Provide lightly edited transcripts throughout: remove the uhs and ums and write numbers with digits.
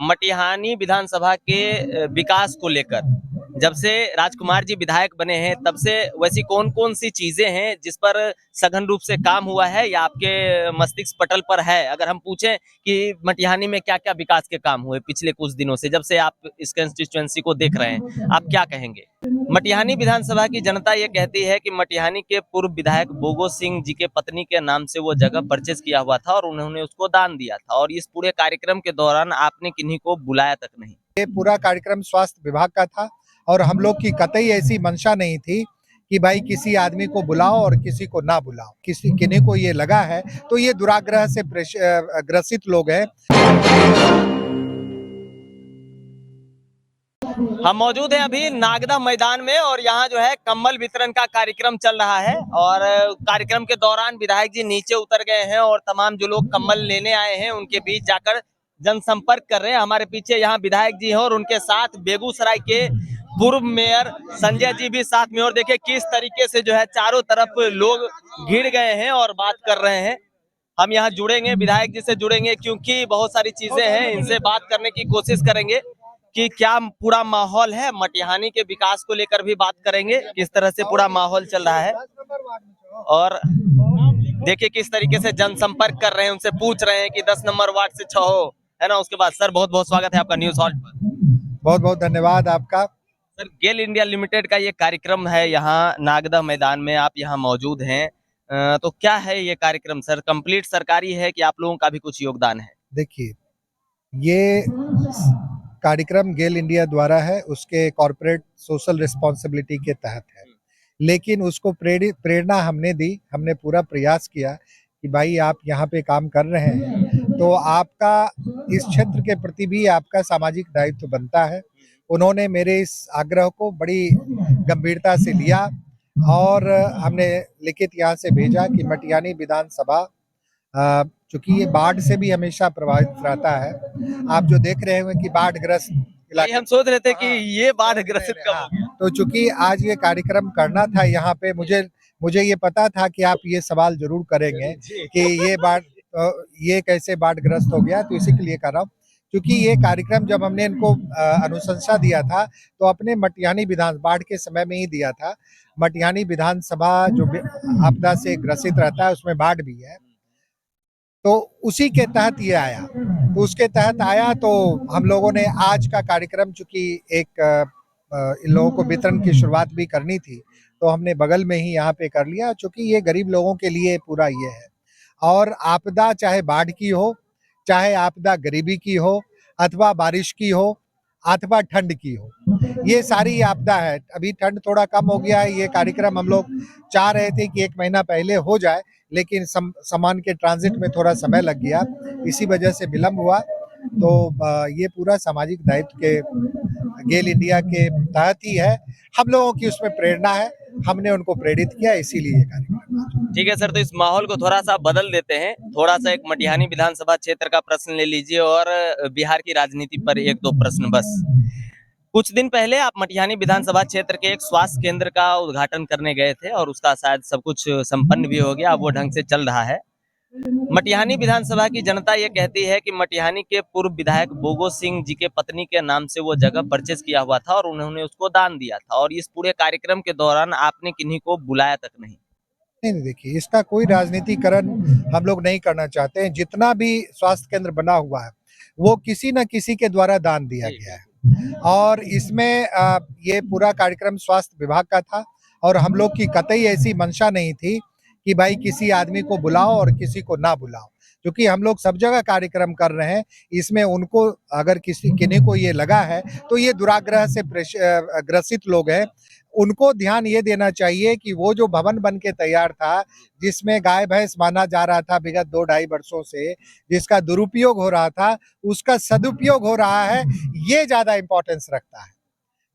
मटिहानी विधानसभा के विकास को लेकर जब से राजकुमार जी विधायक बने हैं तब से वैसी कौन कौन सी चीजें हैं जिस पर सघन रूप से काम हुआ है या आपके मस्तिष्क पटल पर है? अगर हम पूछें कि मटिहानी में क्या क्या विकास के काम हुए पिछले कुछ दिनों से जब से आप इस कंस्टिट्यूएंसी को देख रहे हैं, आप क्या कहेंगे? मटिहानी विधानसभा की जनता ये कहती है कि मटिहानी के पूर्व विधायक बोगो सिंह जी के पत्नी के नाम से वो जगह परचेज किया हुआ था और उन्होंने उसको दान दिया था, और इस पूरे कार्यक्रम के दौरान आपने किन्हीं को बुलाया तक नहीं। ये पूरा कार्यक्रम स्वास्थ्य विभाग का था और हम लोग की कतई ऐसी मंशा नहीं थी कि भाई किसी आदमी को बुलाओ और किसी को ना बुलाओ। किसी किन्हीं को ये लगा है तो ये दुराग्रह से ग्रसित लोग हैं। हम मौजूद हैं अभी नागदा मैदान में और यहाँ जो है कम्बल वितरण का कार्यक्रम चल रहा है, और कार्यक्रम के दौरान विधायक जी नीचे उतर गए हैं और तमाम जो लोग कम्बल लेने आए हैं उनके बीच जाकर जनसंपर्क कर रहे हैं। हमारे पीछे यहाँ विधायक जी हैं और उनके साथ बेगूसराय के पूर्व मेयर संजय जी भी साथ में, और देखिए किस तरीके से जो है चारों तरफ लोग घिर गए हैं और बात कर रहे हैं। हम यहाँ जुड़ेंगे, विधायक जी से जुड़ेंगे क्योंकि बहुत सारी चीजें हैं, इनसे बात करने की कोशिश करेंगे कि क्या पूरा माहौल है। मटिहानी के विकास को लेकर भी बात करेंगे, किस तरह से पूरा माहौल चल रहा है, और देखिए किस तरीके से जनसंपर्क कर रहे हैं, उनसे पूछ रहे हैं कि 10 नंबर वार्ड से 6 हो, है ना। उसके बाद सर बहुत बहुत स्वागत है आपका न्यूज हॉल्ट पर। बहुत बहुत धन्यवाद आपका। सर, गेल इंडिया लिमिटेड का ये कार्यक्रम है, यहाँ नागदा मैदान में आप यहाँ मौजूद हैं, तो क्या है ये कार्यक्रम सर? कंप्लीट सरकारी है कि आप लोगों का भी कुछ योगदान है? देखिए, ये कार्यक्रम गेल इंडिया द्वारा है, उसके कॉर्पोरेट सोशल रिस्पॉन्सिबिलिटी के तहत है, लेकिन उसको प्रेरणा हमने दी। हमने पूरा प्रयास किया कि भाई आप यहाँ पे काम कर रहे हैं तो आपका इस क्षेत्र के प्रति भी आपका सामाजिक दायित्व बनता है। उन्होंने मेरे इस आग्रह को बड़ी गंभीरता से लिया और हमने लिखित यहाँ से भेजा कि मटिहानी विधानसभा चूंकि ये बाढ़ से भी हमेशा प्रभावित रहता है। आप जो देख रहे हैं कि बाढ़ ग्रस्त इलाके, हम सोच रहे थे कि ये बाढ़ ग्रसित कब हो गया। तो चूंकि आज ये कार्यक्रम करना था यहाँ पे, मुझे ये पता था कि आप ये सवाल जरूर करेंगे कि ये कैसे बाढ़ ग्रस्त हो गया, तो इसी के लिए कर रहा हूँ। क्योंकि ये कार्यक्रम जब हमने इनको अनुशंसा दिया था तो अपने मटिहानी विधान बाढ़ के समय में ही दिया था। मटिहानी विधानसभा जो आपदा से ग्रसित रहता है उसमें बाढ़ भी है, तो उसी के तहत ये आया। तो उसके तहत आया तो हम लोगों ने आज का कार्यक्रम, चूंकि एक इन लोगों को वितरण की शुरुआत भी करनी थी तो हमने बगल में ही यहाँ पे कर लिया, चूंकि ये गरीब लोगों के लिए पूरा ये है। और आपदा चाहे बाढ़ की हो, चाहे आपदा गरीबी की हो, अथवा बारिश की हो, अथवा ठंड की हो, ये सारी आपदा है। अभी ठंड थोड़ा कम हो गया है, ये कार्यक्रम हम लोग चाह रहे थे कि 1 महीना पहले हो जाए, लेकिन सामान के ट्रांजिट में थोड़ा समय लग गया, इसी वजह से विलम्ब हुआ। तो ये पूरा सामाजिक दायित्व के गेल इंडिया के तहत ही है। हम लोगों की उसमें प्रेरणा है, हमने उनको प्रेरित किया, इसीलिए ये कार्यक्रम। ठीक है सर, तो इस माहौल को थोड़ा सा बदल देते हैं, थोड़ा सा एक मटिहानी विधानसभा क्षेत्र का प्रश्न ले लीजिए और बिहार की राजनीति पर 1-2 प्रश्न बस। कुछ दिन पहले आप मटिहानी विधानसभा क्षेत्र के एक स्वास्थ्य केंद्र का उद्घाटन करने गए थे और उसका शायद सब कुछ संपन्न भी हो गया, वो ढंग से चल रहा है। मटिहानी विधानसभा की जनता ये कहती है कि मटिहानी के पूर्व विधायक बोगो सिंह जी के पत्नी के नाम से वो जगह परचेज किया हुआ था और उन्होंने उसको दान दिया था, और इस पूरे कार्यक्रम के दौरान आपने किन्हीं को बुलाया तक नहीं। नहीं, देखिए, इसका कोई राजनीतिकरण हम लोग नहीं करना चाहते हैं। जितना भी स्वास्थ्य केंद्र बना हुआ है वो किसी न किसी के द्वारा दान दिया गया है, और इसमें ये पूरा कार्यक्रम स्वास्थ्य विभाग का था और हम लोग की कतई ऐसी मंशा नहीं थी कि भाई किसी आदमी को बुलाओ और किसी को ना बुलाओ। क्योंकि हम लोग सब जगह कार्यक्रम कर रहे हैं, इसमें उनको अगर किन्हीं को ये लगा है तो ये दुराग्रह से ग्रसित लोग हैं। उनको ध्यान ये देना चाहिए कि वो जो भवन बन के तैयार था, जिसमें गाय भैंस माना जा रहा था विगत 2-2.5 वर्षों से, जिसका दुरुपयोग हो रहा था, उसका सदुपयोग हो रहा है, ये ज्यादा इंपॉर्टेंस रखता है।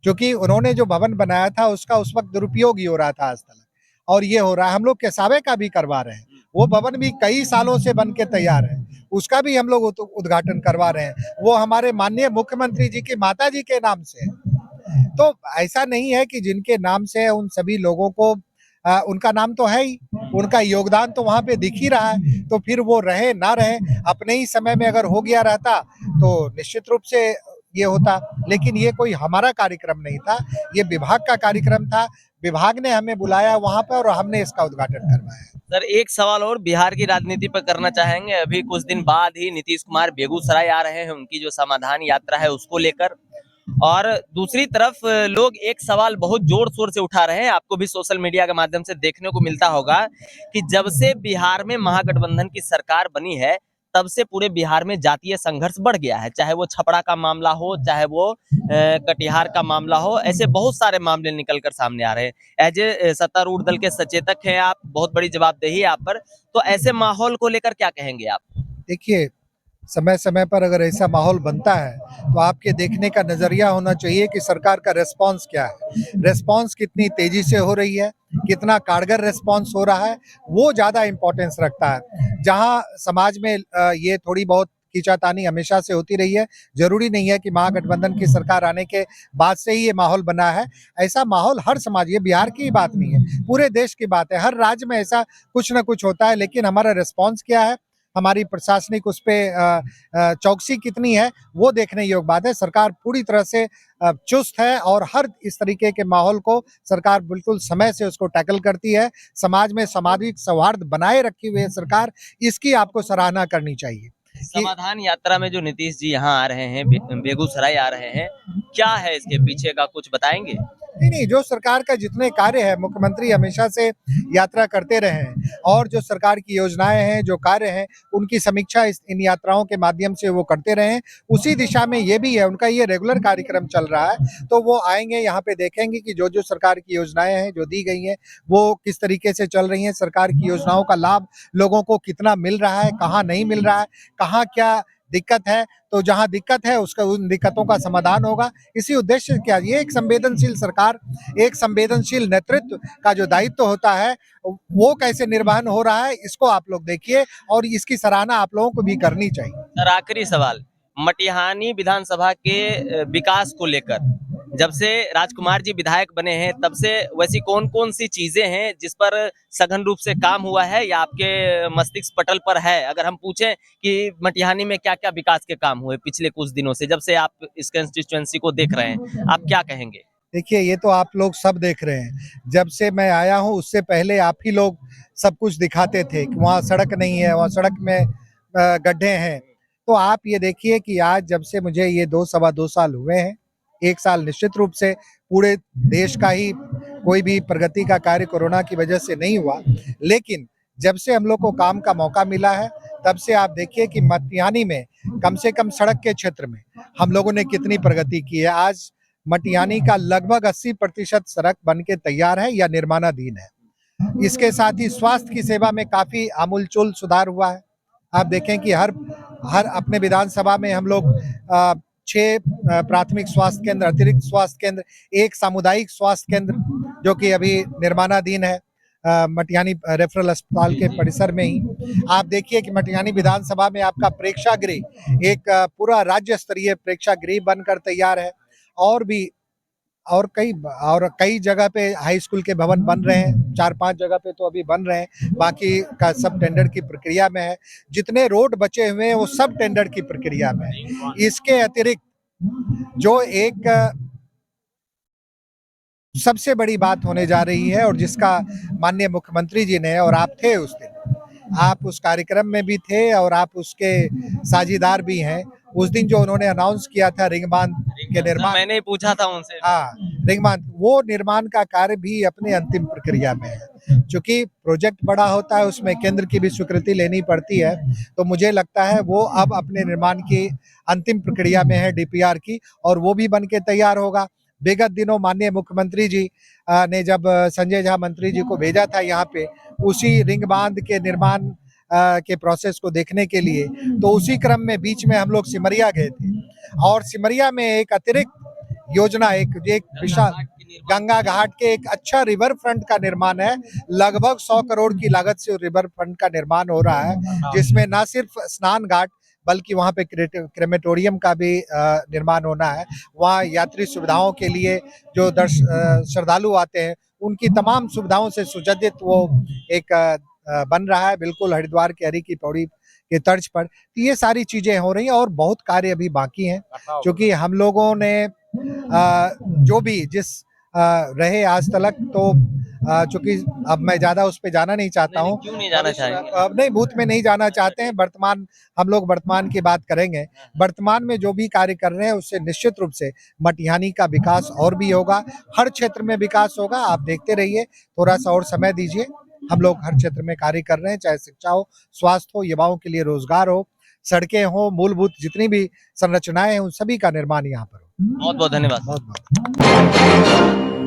क्योंकि उन्होंने जो भवन बनाया था उसका उस वक्त दुरुपयोग ही हो रहा था आज तक, और ये हो रहा है। हम लोग केसावे का भी करवा रहे हैं, वो भवन भी कई सालों से बन के तैयार है, उसका भी हम लोग उद्घाटन करवा रहे हैं। वो हमारे माननीय मुख्यमंत्री जी की माता जी के नाम से है। तो ऐसा नहीं है कि जिनके नाम से है उन सभी लोगों को उनका नाम तो है ही, उनका योगदान तो वहां पे दिख ही रहा है। तो फिर वो रहे ना रहे, अपने ही समय में अगर हो गया रहता तो निश्चित रूप से ये होता, लेकिन ये कोई हमारा कार्यक्रम नहीं था, ये विभाग का कार्यक्रम था। विभाग ने हमें बुलाया वहां पर और हमने इसका उद्घाटन करवाया। सर एक सवाल और बिहार की राजनीति पर करना चाहेंगे। अभी कुछ दिन बाद ही नीतीश कुमार बेगूसराय आ रहे हैं, उनकी जो समाधान यात्रा है उसको लेकर। और दूसरी तरफ लोग एक सवाल बहुत जोर शोर से उठा रहे हैं, आपको भी सोशल मीडिया के माध्यम से देखने को मिलता होगा कि जब से बिहार में महागठबंधन की सरकार बनी है तब से पूरे बिहार में जातीय संघर्ष बढ़ गया है। चाहे वो छपरा का मामला हो, चाहे वो कटिहार का मामला हो, ऐसे बहुत सारे मामले निकल कर सामने आ रहे हैं। एज ए सत्तारूढ़ दल के सचेतक हैं आप, बहुत बड़ी जवाबदेही है आप पर, तो ऐसे माहौल को लेकर क्या कहेंगे आप? देखिए, समय समय पर अगर ऐसा माहौल बनता है तो आपके देखने का नजरिया होना चाहिए कि सरकार का रेस्पॉन्स क्या है, रेस्पॉन्स कितनी तेजी से हो रही है, कितना कारगर रेस्पॉन्स हो रहा है, वो ज्यादा इंपॉर्टेंस रखता है। जहां समाज में ये थोड़ी बहुत खींचातानी हमेशा से होती रही है, जरूरी नहीं है कि महागठबंधन की सरकार आने के बाद से ही ये माहौल बना है। ऐसा माहौल हर समाज, ये बिहार की बात नहीं है, पूरे देश की बात है, हर राज्य में ऐसा कुछ ना कुछ होता है। लेकिन हमारा रिस्पॉन्स क्या है, हमारी प्रशासनिक उस पे चौकसी कितनी है, वो देखने योग्य बात है। सरकार पूरी तरह से चुस्त है और हर इस तरीके के माहौल को सरकार बिल्कुल समय से उसको टैकल करती है। समाज में सामाजिक सौहार्द बनाए रखी हुई है सरकार, इसकी आपको सराहना करनी चाहिए। समाधान यात्रा में जो नीतीश जी यहाँ आ रहे हैं, बेगूसराय आ रहे हैं, क्या है इसके पीछे का, कुछ बताएंगे? नहीं नहीं, जो सरकार का जितने कार्य है, मुख्यमंत्री हमेशा से यात्रा करते रहे हैं और जो सरकार की योजनाएं हैं, जो कार्य हैं, उनकी समीक्षा इन यात्राओं के माध्यम से वो करते रहे हैं। उसी दिशा में ये भी है, उनका ये रेगुलर कार्यक्रम चल रहा है। तो वो आएंगे, यहाँ पे देखेंगे कि जो जो सरकार की योजनाएं हैं, जो दी गई हैं, वो किस तरीके से चल रही हैं, सरकार की योजनाओं का लाभ लोगों को कितना मिल रहा है, कहाँ नहीं मिल रहा है, कहाँ क्या दिक्कत है। तो जहां दिक्कत है उसका, उन दिक्कतों का समाधान होगा। इसी उद्देश्य से क्या, ये एक संवेदनशील सरकार, एक संवेदनशील नेतृत्व का जो दायित्व होता है वो कैसे निर्वहन हो रहा है, इसको आप लोग देखिए और इसकी सराहना आप लोगों को भी करनी चाहिए। सर आखिरी सवाल, मटिहानी विधानसभा के विकास को लेकर जब से राजकुमार जी विधायक बने हैं तब से वैसी कौन कौन सी चीजें हैं जिस पर सघन रूप से काम हुआ है या आपके मस्तिष्क पटल पर है? अगर हम पूछें कि मटिहानी में क्या क्या विकास के काम हुए पिछले कुछ दिनों से, जब से आप इस कंस्टिट्यूएंसी को देख रहे हैं, आप क्या कहेंगे? देखिए, ये तो आप लोग सब देख रहे हैं। जब से मैं आया हूँ उससे पहले आप ही लोग सब कुछ दिखाते थे कि वहाँ सड़क नहीं है, वहाँ सड़क में गड्ढे हैं। तो आप ये देखिए कि आज जब से मुझे ये 2 सवा 2 साल हुए हैं, 1 साल निश्चित रूप से पूरे देश का ही कोई भी प्रगति का कार्य कोरोना की वजह से नहीं हुआ, लेकिन जब से हम लोग को काम का मौका मिला है तब से आप देखिए कि मटिहानी में कम से कम सड़क के क्षेत्र में हम लोगों ने कितनी प्रगति की है। आज मटिहानी का लगभग 80% सड़क बन के तैयार है या निर्माणाधीन है। इसके साथ ही स्वास्थ्य की सेवा में काफी आमूलचूल सुधार हुआ है। आप देखें कि हर हर अपने विधानसभा में हम लोग 6 प्राथमिक स्वास्थ्य केंद्र, अतिरिक्त स्वास्थ्य केंद्र, 1 सामुदायिक स्वास्थ्य केंद्र जो कि अभी निर्माणाधीन है मटिहानी रेफरल अस्पताल के परिसर में ही। आप देखिए कि मटिहानी विधानसभा में आपका प्रेक्षागृह, एक पूरा राज्य स्तरीय प्रेक्षागृह बनकर तैयार है। और भी और कई जगह पे हाई स्कूल के भवन बन रहे हैं, 4-5 जगह पे तो अभी बन रहे हैं, बाकी का सब टेंडर की प्रक्रिया में है। जितने रोड बचे हुए हैं वो सब टेंडर की प्रक्रिया में है। इसके अतिरिक्त जो एक सबसे बड़ी बात होने जा रही है और जिसका माननीय मुख्यमंत्री जी ने, और आप थे उस दिन, आप उस कार्यक्रम में भी थे और आप उसके साझीदार भी हैं। उस दिन जो उन्होंने अनाउंस किया था रिंग बांध के निर्माण, मैंने ही पूछा था उनसे। हाँ, रिंग बांध, वो निर्माण का कार्य भी अपने अंतिम प्रक्रिया में है। चूंकि प्रोजेक्ट बड़ा होता है, उसमें केंद्र की भी स्वीकृति लेनी पड़ती है, तो मुझे लगता है वो अब अपने निर्माण की अंतिम प्रक्रिया में है, डीपीआर की, और वो भी बन के तैयार होगा। विगत दिनों माननीय मुख्यमंत्री जी ने जब संजय झा मंत्री जी को भेजा था यहाँ पे उसी रिंग बांध के निर्माण के प्रोसेस को देखने के लिए, तो उसी क्रम में बीच में हम लोग सिमरिया गए थे और सिमरिया में एक अतिरिक्त योजना, एक विशाल गंगा घाट के एक अच्छा रिवर फ्रंट का निर्माण है। लगभग 100 करोड़ की लागत से रिवर फ्रंट का निर्माण हो रहा है, जिसमें न सिर्फ स्नान घाट बल्कि वहाँ पे क्रेमेटोरियम का भी निर्माण होना है। वहाँ यात्री सुविधाओं के लिए जो श्रद्धालु आते हैं उनकी तमाम सुविधाओं से सुसज्जित वो एक बन रहा है, बिल्कुल हरिद्वार की हरी की पौड़ी के तर्ज पर। तो ये सारी चीजें हो रही हैं और बहुत कार्य अभी बाकी हैं, क्योंकि हम लोगों ने जो भी जिस रहे आज तक, तो चूंकि अब मैं ज्यादा उस पे जाना नहीं चाहता हूँ। क्यों नहीं जाना चाहेंगे? अब नहीं, भूत में नहीं जाना चाहते हैं। वर्तमान, हम लोग वर्तमान की बात करेंगे। वर्तमान में जो भी कार्य कर रहे हैं उससे निश्चित रूप से मटिहानी का विकास और भी होगा, हर क्षेत्र में विकास होगा। आप देखते रहिए, थोड़ा सा और समय दीजिए। हम लोग हर क्षेत्र में कार्य कर रहे हैं, चाहे शिक्षा हो, स्वास्थ्य हो, युवाओं के लिए रोजगार हो, सड़कें हो, मूलभूत जितनी भी संरचनाएं हैं उन सभी का निर्माण यहाँ पर हो। बहुत बहुत धन्यवाद। बहुत बहुत